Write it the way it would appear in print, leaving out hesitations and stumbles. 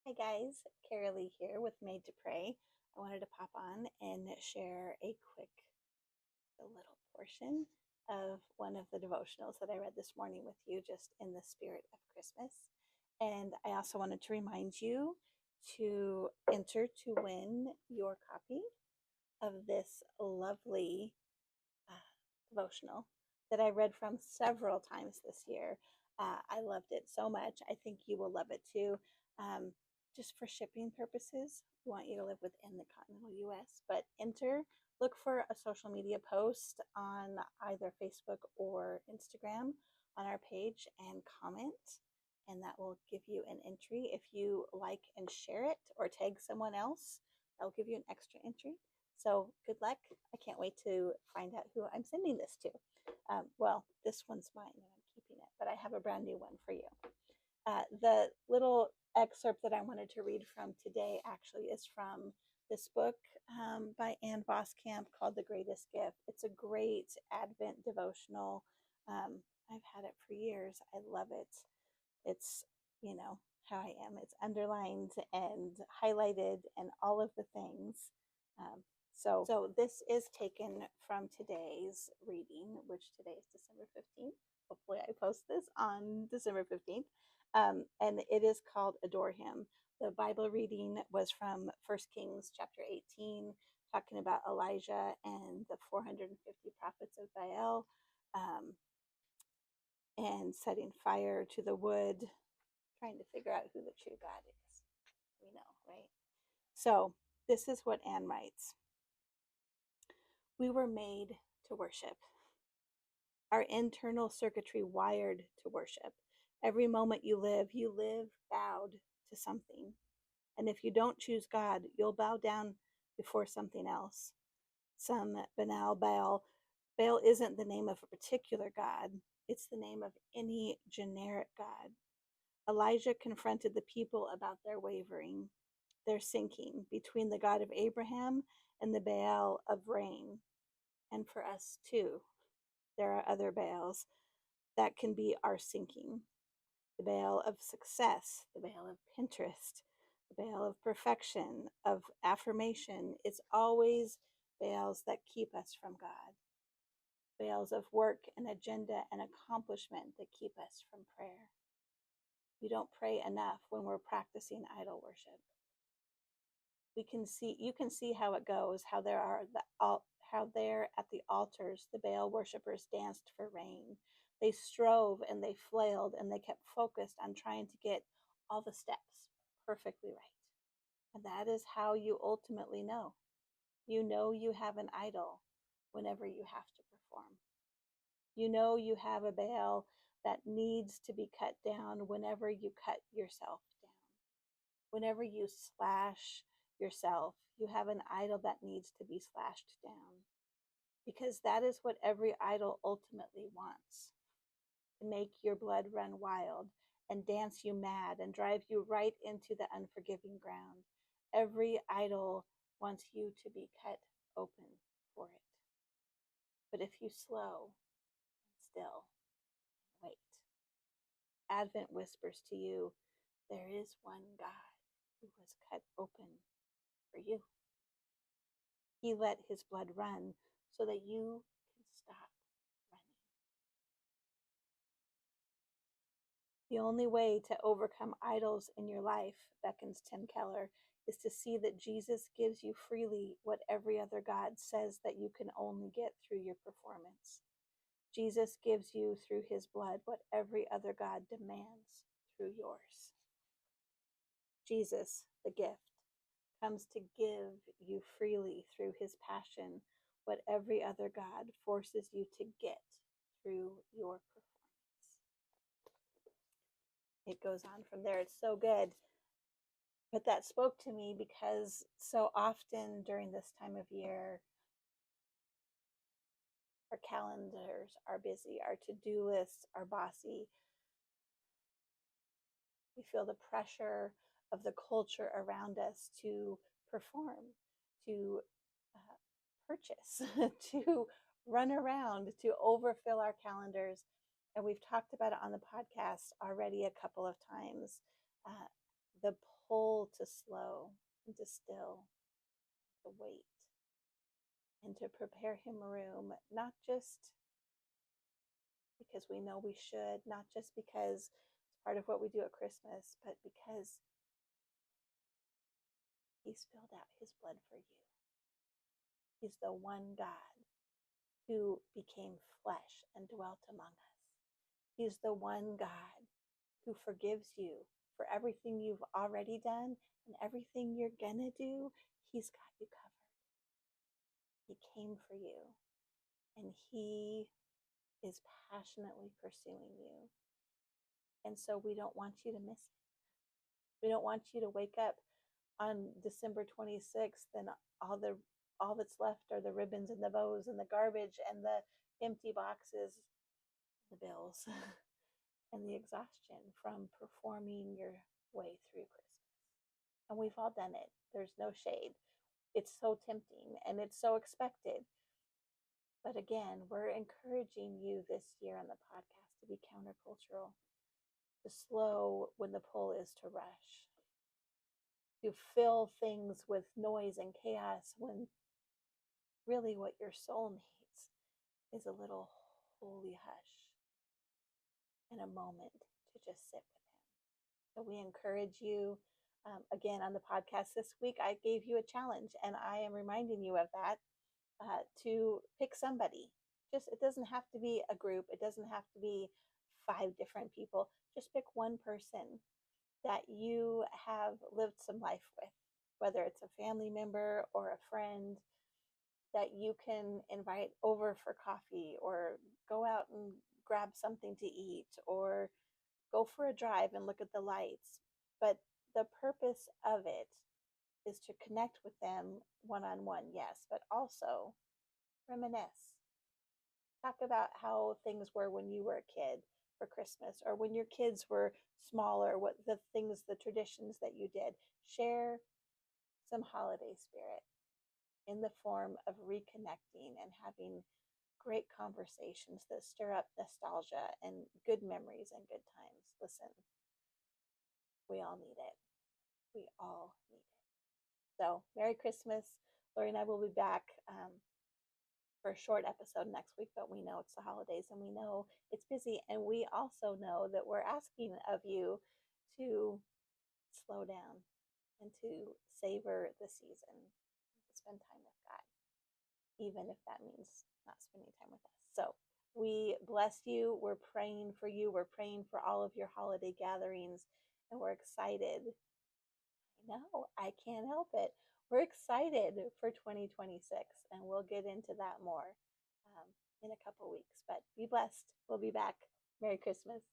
Hi guys, Karrilee here with Made to Pray. I wanted to pop on and share a little portion of one of the devotionals that I read this morning with you, just in the spirit of Christmas. And I also wanted to remind you to enter to win your copy of this lovely devotional that I read from several times this year. I loved it so much. I think you will love it too. Um, just for shipping purposes, we want you to live within the continental US, but look for a social media post on either Facebook or Instagram on our page and comment, and that will give you an entry. If you like and share it or tag someone else, that will give you an extra entry. So good luck. I can't wait to find out who I'm sending this to. Well, this one's mine and I'm keeping it, but I have a brand new one for you. The little excerpt that I wanted to read from today actually is from this book by Ann Voskamp called The Greatest Gift. It's a great Advent devotional. I've had it for years. I love it. It's, how I am. It's underlined and highlighted and all of the things. So this is taken from today's reading, which today is December 15th. Hopefully I post this on December 15th. And it is called Adore Him. The Bible reading was from 1 Kings chapter 18, talking about Elijah and the 450 prophets of Baal, and setting fire to the wood, trying to figure out who the true God is. We know, right? So this is what Anne writes. We were made to worship. Our internal circuitry wired to worship. Every moment you live bowed to something. And if you don't choose God, you'll bow down before something else. Some banal Baal. Baal isn't the name of a particular God. It's the name of any generic God. Elijah confronted the people about their wavering, their sinking between the God of Abraham and the Baal of rain. And for us too, there are other Baals that can be our sinking. The Baal of success, the Baal of Pinterest, the Baal of perfection, of affirmation. It's always Baals that keep us from God. Baals of work and agenda and accomplishment that keep us from prayer. We don't pray enough when we're practicing idol worship. You can see how it goes, how there at the altars the Baal worshippers danced for rain. They strove and they flailed and they kept focused on trying to get all the steps perfectly right. And that is how you ultimately know. You know you have an idol whenever you have to perform. You know you have a Baal that needs to be cut down whenever you cut yourself down. Whenever you slash yourself, you have an idol that needs to be slashed down. Because that is what every idol ultimately wants. To make your blood run wild and dance you mad and drive you right into the unforgiving ground. Every idol wants you to be cut open for it. But if you slow and still and wait, Advent whispers to you, there is one God who was cut open for you. He let his blood run so that you can stop running. The only way to overcome idols in your life, beckons Tim Keller, is to see that Jesus gives you freely what every other God says that you can only get through your performance. Jesus gives you through his blood what every other God demands through yours. Jesus, the gift, comes to give you freely through his passion what every other God forces you to get through your performance. It goes on from there. It's so good. But that spoke to me because so often during this time of year, our calendars are busy, our to-do lists are bossy. We feel the pressure of the culture around us to perform, to purchase, to run around, to overfill our calendars. And we've talked about it on the podcast already a couple of times. the pull to slow and to still, to wait, and to prepare him room, not just because we know we should, not just because it's part of what we do at Christmas, but because he spilled out his blood for you. He's the one God who became flesh and dwelt among us. He's the one God who forgives you for everything you've already done and everything you're gonna do. He's got you covered. He came for you, and he is passionately pursuing you. And so we don't want you to miss it. We don't want you to wake up on December 26th and all that's left are the ribbons and the bows and the garbage and the empty boxes, the bills, and the exhaustion from performing your way through Christmas. And we've all done it. There's no shade. It's so tempting and it's so expected. But again, we're encouraging you this year on the podcast to be countercultural, to slow when the pull is to rush, to fill things with noise and chaos when really what your soul needs is a little holy hush and a moment to just sit with him. So we encourage you. Again, on the podcast this week, I gave you a challenge, and I am reminding you of that, to pick somebody. Just, it doesn't have to be a group. It doesn't have to be 5 different people. Just pick one person that you have lived some life with, whether it's a family member or a friend that you can invite over for coffee or go out and grab something to eat or go for a drive and look at the lights. But the purpose of it is to connect with them one-on-one, yes, but also reminisce. Talk about how things were when you were a kid for Christmas, or when your kids were smaller, what the things, the traditions that you did. Share some holiday spirit in the form of reconnecting and having great conversations that stir up nostalgia and good memories and good times. Listen, we all need it. We all need it. So, Merry Christmas. Lori and I will be back for a short episode next week, but we know it's the holidays and we know it's busy. And we also know that we're asking of you to slow down and to savor the season, to spend time with God, even if that means not spending time with us. So we bless you. We're praying for you. We're praying for all of your holiday gatherings, and we're excited. I know, I can't help it. We're excited for 2026, and we'll get into that more in a couple weeks. But be blessed. We'll be back. Merry Christmas.